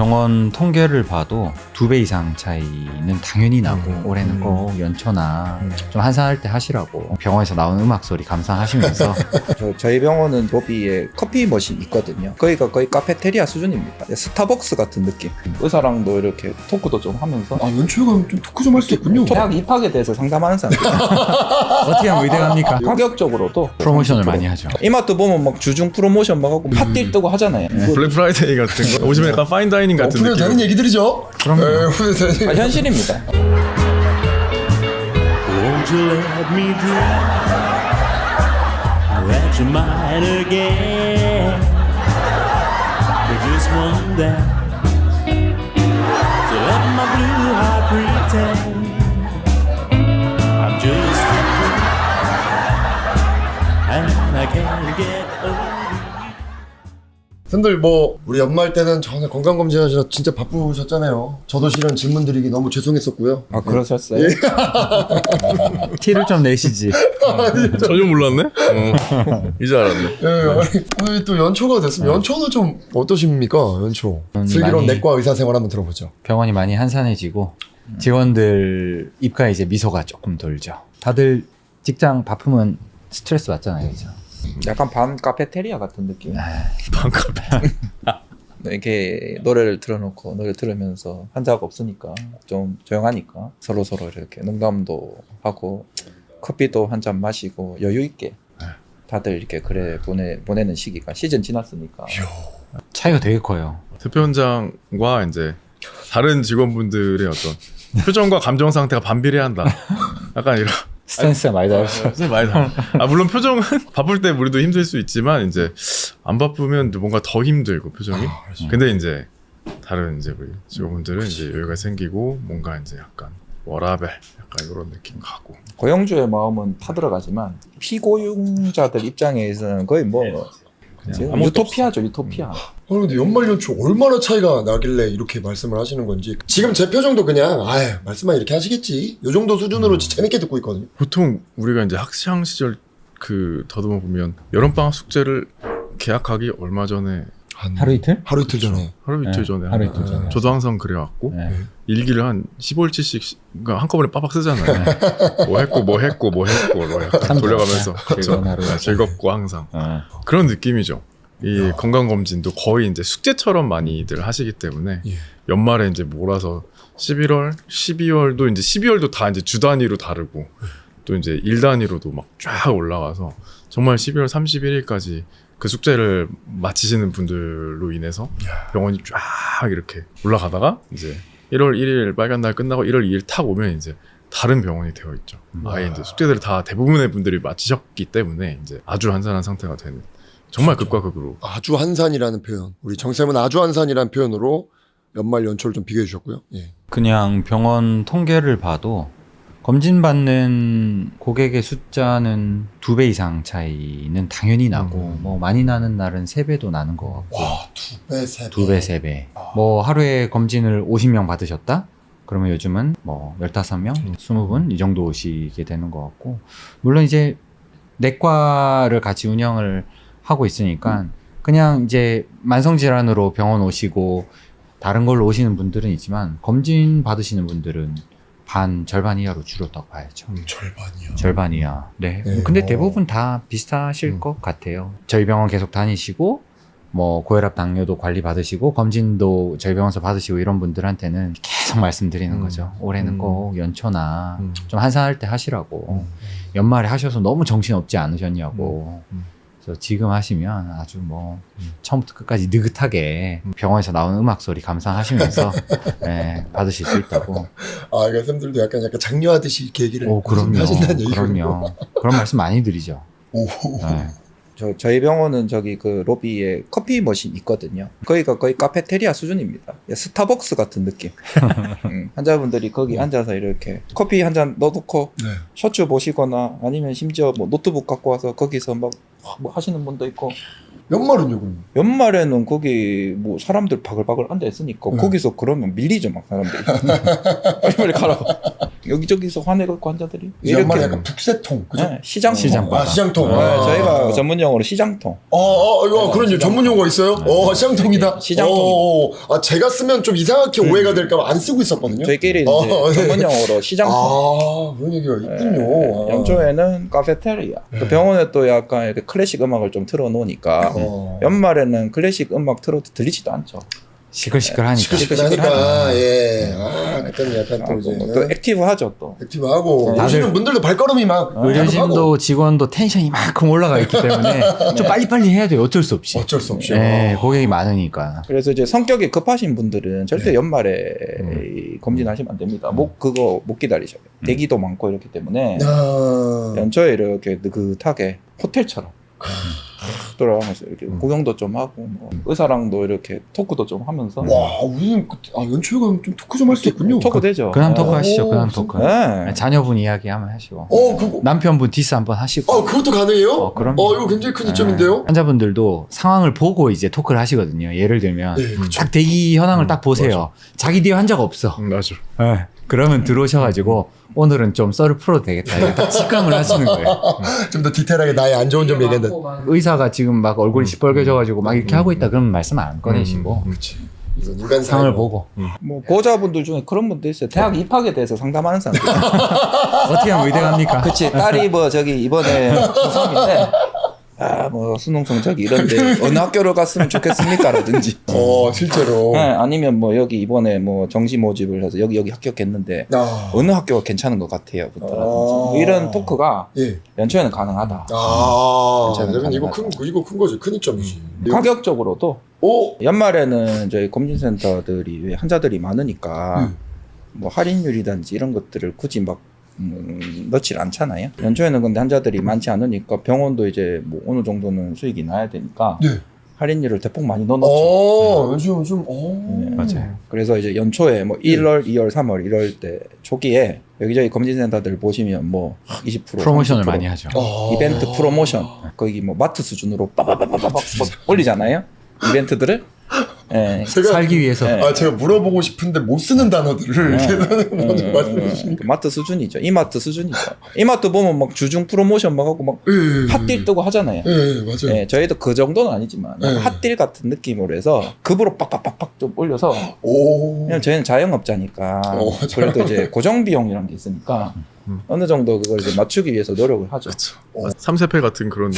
병원 통계를 봐도 2배 이상 차이는 당연히 나고 올해는 꼭 연초나 좀 한산할 때 하시라고 병원에서 나오는 음악 소리 감상하시면서 저희 병원은 로비에 커피 머신 있거든요. 거기가 거의 카페테리아 수준입니다. 스타벅스 같은 느낌. 의사랑도 이렇게 토크도 좀 하면서 아, 연초에 가면 좀 토크 좀 할 수 있군요. 대학 입학에 대해서 상담하는 사람들. 어떻게 하면 의대갑니까? 가격적으로도 프로모션을 많이 하죠. 이마트 보면 막 주중 프로모션 막 하고 팥딜 뜨고 하잖아요. 블랙 프라이데이 같은 거 오시면 약간 파인 다이닝 같은 오픈해도 느낌. 되는 얘기들이죠. 그럼요. 네, 오픈해도 되는 얘기. 현실입니다. Won't you let me dream that you're mine again for just one dance? So let my blue heart pretend I'm just a fool and I can't get over you. 쌤들 뭐 우리 연말 때는 전에 건강검진하시라 진짜 바쁘셨잖아요. 저도 실은 질문 드리기 너무 죄송했었고요. 아 그러셨어요? 티를 좀 내시지. 전혀 몰랐네? 이제 알았네. 예, 아니, 오늘 또 연초가 됐습니다. 연초는 좀 어떠십니까? 연초. 슬기로운 많이- 내과 의사 생활 한번 들어보죠. 병원이 많이 한산해지고 직원들 입가에 이제 미소가 조금 돌죠. 다들 직장 바쁘면 스트레스 받잖아요, 그죠? 약간 반 카페테리아 같은 느낌. 반갑해. 이렇게 노래를 틀어놓고 노래 들으면서 환자가 없으니까 좀 조용하니까 서로 이렇게 농담도 하고 커피도 한 잔 마시고 여유 있게 다들 이렇게 그래 보내는 시기가 시즌 지났으니까. 차이가 되게 커요. 대표원장과 이제 다른 직원분들의 어떤 표정과 감정 상태가 반비례 한다. 약간 이런. 스탠스가 많이 다르죠. 진짜 많이 달라. 물론 표정은 바쁠 때 우리도 힘들 수 있지만 이제 안 바쁘면 뭔가 더 힘들고 표정이. 근데 이제 다른 이제 우리 직원분들은 이제 여유가 생기고 뭔가 이제 약간 워라벨 약간 이런 느낌 가고. 고용주의 마음은 타들어가지만 피고용자들 입장에서는 거의 뭐 지금 아무것도 유토피아죠, 유토피아. 아니 근데 연말 연초 얼마나 차이가 나길래 이렇게 말씀을 하시는 건지 지금 제 표정도 그냥 아유 말씀만 이렇게 하시겠지 요 정도 수준으로 재밌게 듣고 있거든요. 보통 우리가 이제 학창 시절 그 더듬어 보면 여름방학 숙제를 계약하기 얼마 전에 하루 이틀? 하루 이틀 전에. 하루 이틀 네, 전에 하루 하나. 이틀 전에. 저도 항상 그래갖고 네. 일기를 한 15일치씩 그러니까 한꺼번에 빠박 쓰잖아요. 뭐 했고 약간 참 돌려가면서 좋다. 즐거운 하루. 네, 즐겁고 항상 어. 그런 느낌이죠. 이 건강검진도 거의 이제 숙제처럼 많이들 하시기 때문에 예. 연말에 이제 몰아서 11월, 12월도 이제 12월도 다 이제 주 단위로 다르고 또 이제 일 단위로도 막 쫙 올라가서 정말 12월 31일까지 그 숙제를 마치시는 분들로 인해서 병원이 쫙 이렇게 올라가다가 이제 1월 1일 빨간 날 끝나고 1월 2일 탁 오면 이제 다른 병원이 되어 있죠. 아예 이제 숙제들을 다 대부분의 분들이 마치셨기 때문에 이제 아주 한산한 상태가 되는 정말 극과 극으로. 아주 한산이라는 표현. 우리 정쌤은 아주 한산이라는 표현으로 연말 연초를 좀 비교해 주셨고요. 예. 그냥 병원 통계를 봐도 검진받는 고객의 숫자는 2배 이상 차이는 당연히 나고 뭐 많이 나는 날은 3배도 나는 것 같고 와, 2배, 3배. 2배, 3배. 뭐 하루에 검진을 50명 받으셨다? 그러면 요즘은 뭐 15명, 20분 이 정도 오시게 되는 것 같고 물론 이제 내과를 같이 운영을 하고 있으니까 그냥 이제 만성질환으로 병원 오시고 다른 걸로 오시는 분들은 있지만 검진 받으시는 분들은 절반 이하로 줄었다고 봐야죠. 절반이요. 절반 이하. 네. 네. 근데 대부분 다 비슷하실 것 같아요. 저희 병원 계속 다니시고 뭐 고혈압 당뇨도 관리 받으시고 검진도 저희 병원에서 받으시고 이런 분들한테는 계속 말씀드리는 거죠. 올해는 꼭 연초나 좀 한산할 때 하시라고. 연말에 하셔서 너무 정신 없지 않으셨냐고. 그래서 지금 하시면 아주 뭐 처음부터 끝까지 느긋하게 병원에서 나오는 음악 소리 감상하시면서 네, 받으실 수 있다고. 아, 그러니까 쌤들도 약간 장려하듯이 이렇게 얘기를 그럼요. 하신다는 얘기군요. 그럼요. 그런 말씀 많이 드리죠. 오. 네. 저희 병원은 저기 그 로비에 커피 머신 있거든요. 거기가 거의 카페테리아 수준입니다. 스타벅스 같은 느낌. 환자분들이 거기 앉아서 이렇게 커피 한 잔 넣어놓고 네. 셔츠 보시거나 아니면 심지어 뭐 노트북 갖고 와서 거기서 막 뭐 하시는 분도 있고. 연말은요, 그럼? 연말에는 거기 뭐 사람들 바글바글 앉아 있으니까 거기서 그러면 밀리죠 막 사람들이. 빨리빨리 가라고. 여기저기서 화내고 환자들이 이 양말이 약간 북새통, 그죠? 네, 시장통. 시장통. 아, 시장통. 네, 아. 저희가 전문 용어로 시장통. 이거 그런 시장통. 전문 용어가 있어요? 시장통이다. 네, 시장통이다. 제가 쓰면 좀 이상하게 오해가 될까봐 안 쓰고 있었거든요. 저희끼리 이제 네. 전문 용어로 시장통. 그런 얘기가 있군요. 연초에는 카페테리아. 그 병원에 또 약간 이렇게 클래식 음악을 좀 틀어놓으니까 연말에는 클래식 음악 틀어도 들리지도 않죠. 시끌시끌하니까. 시끌시끌하니까, 예. 그때는 약간 또 이제. 또 액티브하죠 또. 액티브하고. 다들- 오시는 분들도 발걸음이 막. 의료진도 직원도 텐션이 이만큼 올라가 있기 때문에 좀 빨리빨리 해야 돼요. 어쩔 수 없이. 어쩔 수 없이. 네, 고객이 많으니까. 그래서 이제 성격이 급하신 분들은 절대 네. 연말에 검진하시면 안 됩니다. 그거 못 기다리셔요. 대기도 많고 이렇기 때문에 연초에 이렇게 느긋하게 호텔처럼 돌아가면서 이렇게 구경도 좀 하고 뭐 의사랑도 이렇게 토크도 좀 하면서 와, 우리는 연초에 가면 좀 토크 좀 할 수 있군요. 토크 되죠. 근황 토크 네. 하시죠. 근황 토크. 네. 자녀분 이야기 한번 하시고. 그거. 남편분 디스 한번 하시고. 그것도 가능해요? 그럼요. 이거 굉장히 큰 이점인데요? 환자분들도 상황을 보고 이제 토크를 하시거든요. 예를 들면 네, 그쵸. 딱 대기 현황을 딱 보세요. 자기 뒤에 환자가 없어. 맞아. 네. 그러면 들어오셔가지고 오늘은 좀 썰을 풀어도 되겠다. 이렇게 직감을 하시는 거예요. 좀 더 디테일하게 나의 안 좋은 점 얘기한다. 의사가 지금 막 얼굴이 시뻘개져가지고 막 이렇게 하고 있다 그러면 말씀 안 꺼내시고 그렇지. 이건 인간 상을 보고 뭐 보호자분들 중에 그런 분도 있어요. 대학 입학에 대해서 상담하는 사람들. 어떻게 하면 의대 갑니까? 그치 딸이 뭐 저기 이번에 고3인데 뭐 수능 성적이 이런데 어느 학교를 갔으면 좋겠습니까라든지. 실제로. 네, 아니면 뭐 여기 이번에 뭐 정시 모집을 해서 여기 합격했는데 어느 학교가 괜찮은 것 같아요. 뭐 이런 토크가 예. 연초에는 가능하다. 그러면 이거 큰 거지. 큰 이점이지. 가격적으로도 연말에는 저희 검진센터들이 왜 환자들이 많으니까 뭐 할인율이든지 이런 것들을 굳이 막 넣질 않잖아요. 연초에는 근데 환자들이 많지 않으니까 병원도 이제 뭐 어느 정도는 수익이 나야 되니까 네. 할인율을 대폭 많이 넣어놓죠. 요즘 맞아요. 그래서 이제 연초에 뭐 1월, 2월, 3월 이럴 때 초기에 여기저기 검진센터들 보시면 뭐 20% 프로모션을 30% 많이 하죠. 이벤트 프로모션 거기 뭐 마트 수준으로 빠바바바바박 올리잖아요. 이벤트들을. 예. 살기 위해서. 네. 제가 물어보고 싶은데 못 쓰는 단어들을 먼저 말씀해 주시니까. 그 마트 수준이죠. 이마트 수준이죠. 이마트 보면 막 주중 프로모션 막 하고 막 핫딜 뜨고 하잖아요. 맞아요. 예, 저희도 그 정도는 아니지만 핫딜 같은 느낌으로 해서 급으로 빡빡빡빡 좀 올려서 왜냐면 저희는 자영업자니까 그래도 이제 고정 비용이라는 게 있으니까 어느 정도 그걸 이제 맞추기 위해서 노력을 하죠. 3세패 같은 그런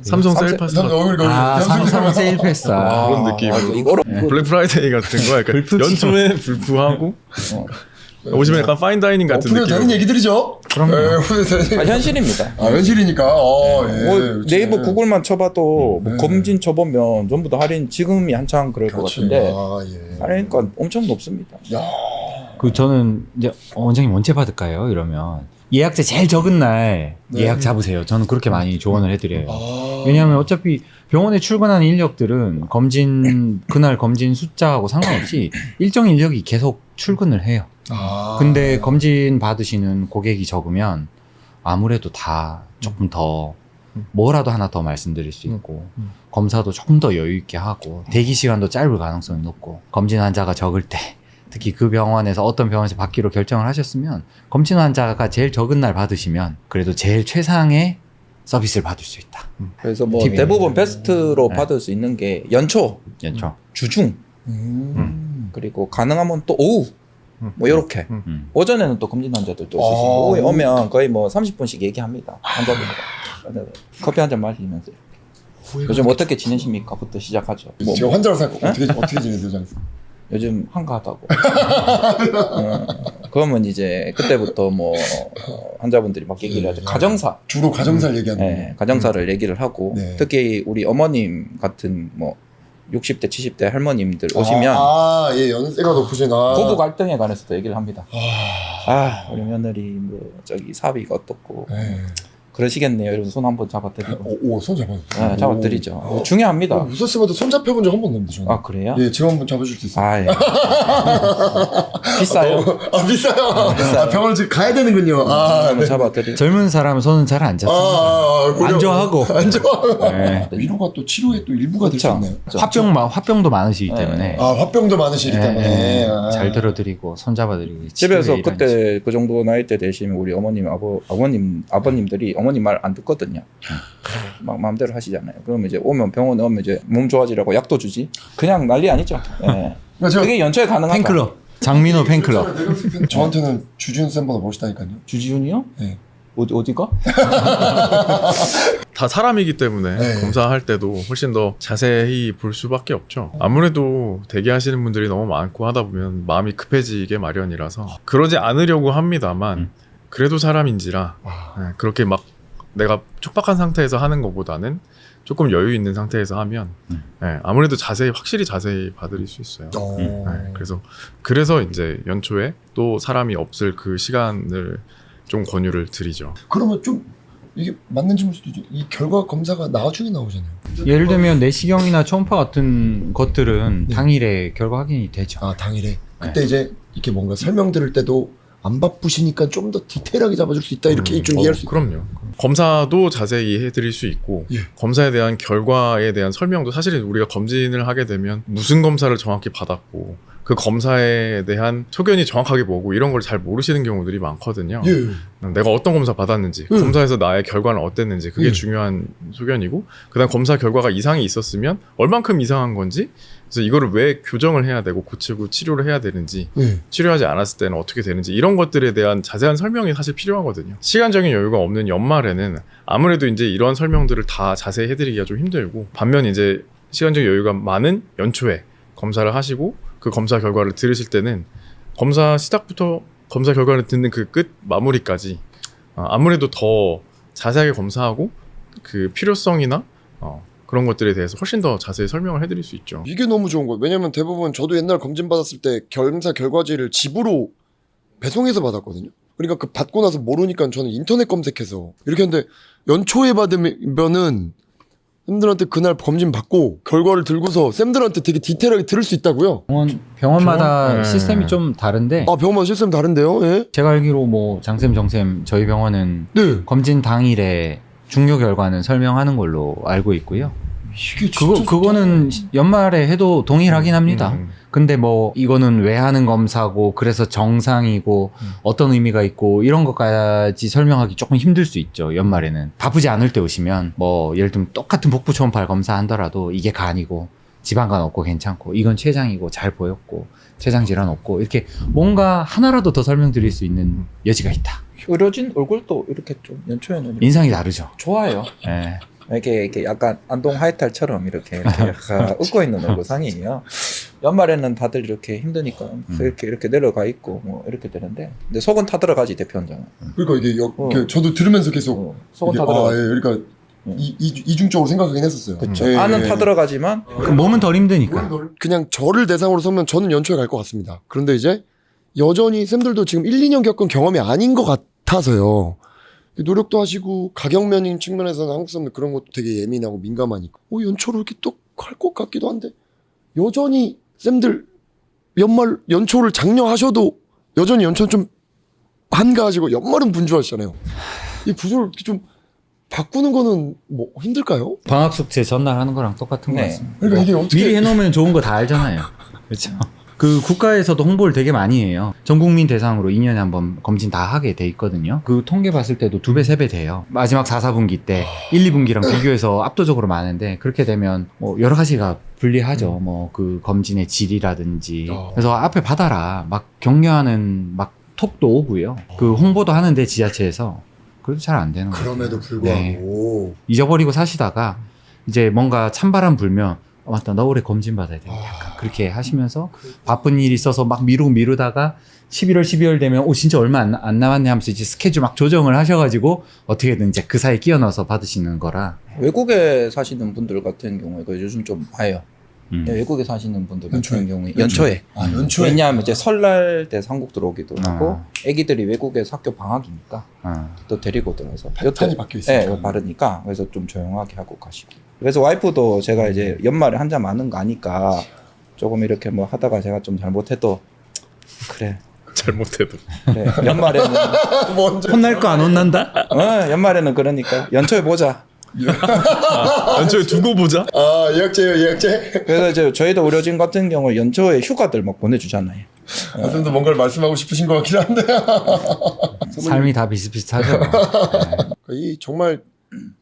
삼성 셀파스 같은 삼성 세일 패스. 그런 느낌으로 이거로 블랙 프라이데이 같은 거 약간 연초에 불프하고 오시면 약간 파인 다이닝 같은 오픈해도 되는 느낌. 얘기들이죠. 그럼요. 현실입니다. 현실이니까. 뭐 그렇지. 네이버 구글만 쳐봐도 뭐 검진 쳐보면 전부 다 할인 지금이 한창 그럴 것 같은데 할인가 엄청 높습니다. 저는 이제 원장님 언제 받을까요? 이러면 예약자 제일 적은 날 예약 잡으세요. 저는 그렇게 많이 조언을 해드려요. 왜냐하면 어차피 병원에 출근하는 인력들은 그날 검진 숫자하고 상관없이 일정 인력이 계속 출근을 해요. 근데 검진 받으시는 고객이 적으면 아무래도 다 조금 더 뭐라도 하나 더 말씀드릴 수 있고 검사도 조금 더 여유 있게 하고 대기 시간도 짧을 가능성이 높고 검진 환자가 적을 때 특히 그 병원에서 어떤 병원에서 받기로 결정을 하셨으면 검진 환자가 제일 적은 날 받으시면 그래도 제일 최상의 서비스를 받을 수 있다. 그래서 뭐 팁이네. 대부분 베스트로 네. 받을 수 있는 게 연초, 주중, 그리고 가능하면 또 오후 뭐 요렇게 오전에는 또 검진 환자들도 있으시고 오후에 오면 거의 뭐 30분씩 얘기합니다. 환자들 커피 한 잔 마시면서 요즘 어떻게 지내십니까? 부터 시작하죠. 뭐, 제가 환자로 생각 어떻게 지내세요, 장사? 요즘 한가하다고. 그러면 이제 그때부터 뭐 환자분들이 막 얘기를 하죠. 가정사. 주로 가정사를 얘기하는 거예요. 네, 가정사를 얘기를 하고 네. 특히 우리 어머님 같은 뭐 60대, 70대 할머님들 오시면 연세가 높으시나. 부부 갈등에 관해서도 얘기를 합니다. 우리 며느리 뭐 저기 사비가 어떻고 그러시겠네요. 이러면 손 한번 잡아드리고. 오손 잡아주세요. 네, 잡아드리죠. 중요합니다. 무서스마도 손 잡혀본 적 한 번도 없는데 저는. 아 그래요? 예, 지금 한번 잡아줄 수 있어요. 아 예. 비싸요. 아 비싸요. 비싸요. 아, 병원을 지금 가야 되는군요. 아, 한번 잡아드리고. 젊은 사람은 손은 잘 안 잡습니다. 안 좋아하고. 안 좋아하고. 네. 위로가 또 치료의 또 일부가 될 수 그쵸. 있네요. 화병도 많으시기 네. 때문에 아 화병도 많으시기 때문에 네, 아. 잘 들어드리고 손 잡아드리고 집에서 치료에 그때 그 정도 나이 때 되시면 우리 어머님, 아버님들이 어머님 말 안 듣거든요. 막 마음대로 하시잖아요. 그러면 이제 오면 병원에 오면 이제 몸 좋아지라고 약도 주지. 그냥 난리 아니죠. 예. 그러니까 제가 그게 연초에 가능하다. 팬클럽 장민호 팬클럽 저한테는 주지훈 쌤보다 멋있다니까요. 주지훈이요? 네. 어디가? 다 사람이기 때문에 네. 검사할 때도 훨씬 더 자세히 볼 수밖에 없죠. 아무래도 대기하시는 분들이 너무 많고 하다 보면 마음이 급해지게 마련이라서 그러지 않으려고 합니다만 그래도 사람인지라 와. 네, 그렇게 막 내가 촉박한 상태에서 하는 것보다는 조금 여유 있는 상태에서 하면 네, 아무래도 확실히 자세히 봐드릴 수 있어요. 네, 그래서 이제 연초에 또 사람이 없을 그 시간을 좀 권유를 드리죠. 그러면 좀 이게 맞는지 모를 수도 있죠. 이 결과 검사가 나중에 나오잖아요. 예를 들면 내시경이나 초음파 같은 것들은 네. 당일에 결과 확인이 되죠. 아 당일에 그때 이제 이렇게 뭔가 설명 들을 때도 안 바쁘시니까 좀 더 디테일하게 잡아줄 수 있다 이렇게 좀 이해할 수 있고. 그럼요. 검사도 자세히 해드릴 수 있고 예. 검사에 대한 결과에 대한 설명도 사실은 우리가 검진을 하게 되면 무슨 검사를 정확히 받았고 그 검사에 대한 소견이 정확하게 뭐고 이런 걸 잘 모르시는 경우들이 많거든요. 예. 내가 어떤 검사 받았는지 검사에서 나의 결과는 어땠는지 그게 중요한 소견이고 그다음 검사 결과가 이상이 있었으면 얼만큼 이상한 건지 그래서 이거를 왜 교정을 해야 되고 고치고 치료를 해야 되는지 예. 치료하지 않았을 때는 어떻게 되는지 이런 것들에 대한 자세한 설명이 사실 필요하거든요. 시간적인 여유가 없는 연말에는 아무래도 이제 이런 설명들을 다 자세히 해드리기가 좀 힘들고 반면 이제 시간적인 여유가 많은 연초에 검사를 하시고 그 검사 결과를 들으실 때는 검사 시작부터 검사 결과를 듣는 그 끝 마무리까지 아무래도 더 자세하게 검사하고 그 필요성이나 그런 것들에 대해서 훨씬 더 자세히 설명을 해드릴 수 있죠. 이게 너무 좋은 거예요. 왜냐면 대부분 저도 옛날 검진 받았을 때 검사 결과지를 집으로 배송해서 받았거든요. 그러니까 그 받고 나서 모르니까 저는 인터넷 검색해서 이렇게 했는데 연초에 받으면은 쌤들한테 그날 검진 받고 결과를 들고서 쌤들한테 되게 디테일하게 들을 수 있다고요. 병원마다 병원? 네. 시스템이 좀 다른데 아 병원마다 시스템 다른데요? 예? 제가 알기로 뭐 장쌤 정쌤 저희 병원은 네. 검진 당일에 중요 결과는 설명하는 걸로 알고 있고요. 이게 진짜 그거는 연말에 해도 동일하긴 합니다. 음. 근데 뭐 이거는 왜 하는 검사고 그래서 정상이고 어떤 의미가 있고 이런 것까지 설명하기 조금 힘들 수 있죠. 연말에는 바쁘지 않을 때 오시면 뭐 예를 들면 똑같은 복부 초음파를 검사한더라도 이게 간이고 지방간 없고 괜찮고 이건 췌장이고 잘 보였고 췌장 질환 없고 이렇게 뭔가 하나라도 더 설명드릴 수 있는 여지가 있다. 의료진 얼굴도 이렇게 좀 연초에는 인상이 다르죠. 좋아요. 예. 이렇게 약간 안동 하이탈처럼 이렇게 약간 웃고 있는 얼굴상이에요. 연말에는 다들 이렇게 힘드니까 이렇게 내려가 있고 뭐 이렇게 되는데 근데 속은 타들어가지 대표 원장은. 그러니까 이게 저도 들으면서 계속 속은 이게, 타들어가지. 예, 그러니까 이중적으로 생각하긴 했었어요. 그쵸. 예, 안은 예. 타들어가지만 그 몸은 덜 힘드니까. 그냥 저를 대상으로 서면 저는 연초에 갈 것 같습니다. 그런데 이제 여전히 쌤들도 지금 1, 2년 겪은 경험이 아닌 것 같아서요. 노력도 하시고 가격면인 측면에서는 한국 사람들 그런 것도 되게 예민하고 민감하니까 연초로 이렇게 또 할 것 같기도 한데 여전히 쌤들 연초를 장려하셔도 여전히 연초는 좀 한가하시고 연말은 분주하시잖아요. 이 구조를 이렇게 좀 바꾸는 거는 뭐 힘들까요? 방학 숙제 전날 하는 거랑 똑같은 것 네. 같습니다. 그러니까 이게 어떻게 미리 해놓으면 좋은 거 다 알잖아요. 그렇죠. 그 국가에서도 홍보를 되게 많이 해요. 전 국민 대상으로 2년에 한번 검진 다 하게 돼 있거든요. 그 통계 봤을 때도 2배, 3배 돼요. 마지막 4, 4분기 때 1, 2분기랑 비교해서 압도적으로 많은데 그렇게 되면 뭐 여러 가지가 불리하죠. 뭐 그 검진의 질이라든지. 그래서 앞에 받아라. 막 격려하는 막 톡도 오고요. 그 홍보도 하는데 지자체에서 그래도 잘 안 되는 거예요. 그럼에도 불구하고 잊어버리고 사시다가 이제 뭔가 찬바람 불면 맞다 나 올해 검진 받아야 돼 약간 그렇게 하시면서 바쁜 일 있어서 막 미루다가 11월 12월 되면 진짜 얼마 안 남았네 하면서 이제 스케줄 막 조정을 하셔가지고 어떻게든 이제 그 사이에 끼워 넣어서 받으시는 거라. 외국에 사시는 분들 같은 경우에 요즘 좀 와요. 외국에 사시는 분들 연초에? 같은 경우에 연초에. 아, 연초에. 왜냐하면 이제 설날 때 한국 들어오기도 하고 아. 애기들이 외국에서 학교 방학이니까 또 데리고 들어서 패턴이 바뀌어 있으니까. 네, 바르니까 그래서 좀 조용하게 하고 가시고. 그래서 와이프도 제가 이제 연말에 한 잔 많은 거 아니까 조금 이렇게 뭐 하다가 제가 좀 잘못해도 그래 잘못해도. 그래 연말에는 먼저. 혼날 거 안 혼난다? 연말에는 그러니까 연초에 보자. 연초에 두고 보자. 아, 예약제요, 예약제. 그래서 이제 저희도 의료진 같은 경우 연초에 휴가들 막 보내주잖아요. 선생님도 뭔가를 말씀하고 싶으신 것 같긴 한데. 삶이 다 비슷비슷하죠. 이 정말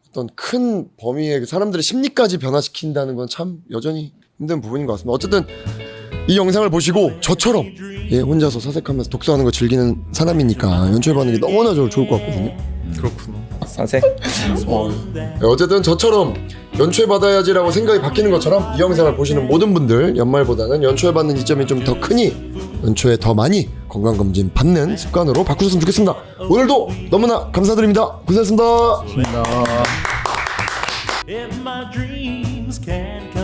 어떤 큰 범위의 사람들의 심리까지 변화시킨다는 건 참 여전히 힘든 부분인 것 같습니다. 어쨌든 이 영상을 보시고 저처럼 혼자서 사색하면서 독서하는 거 즐기는 사람이니까 연초에 받는 게 너무나 좋을 것 같거든요. 그렇구나. 사색. 어쨌든 저처럼 연초에 받아야지라고 생각이 바뀌는 것처럼 이 영상을 보시는 모든 분들 연말보다는 연초에 받는 이점이 좀 더 크니 연초에 더 많이 건강검진 받는 습관으로 바꾸셨으면 좋겠습니다. 오늘도 너무나 감사드립니다. 고생하셨습니다. If my dreams can come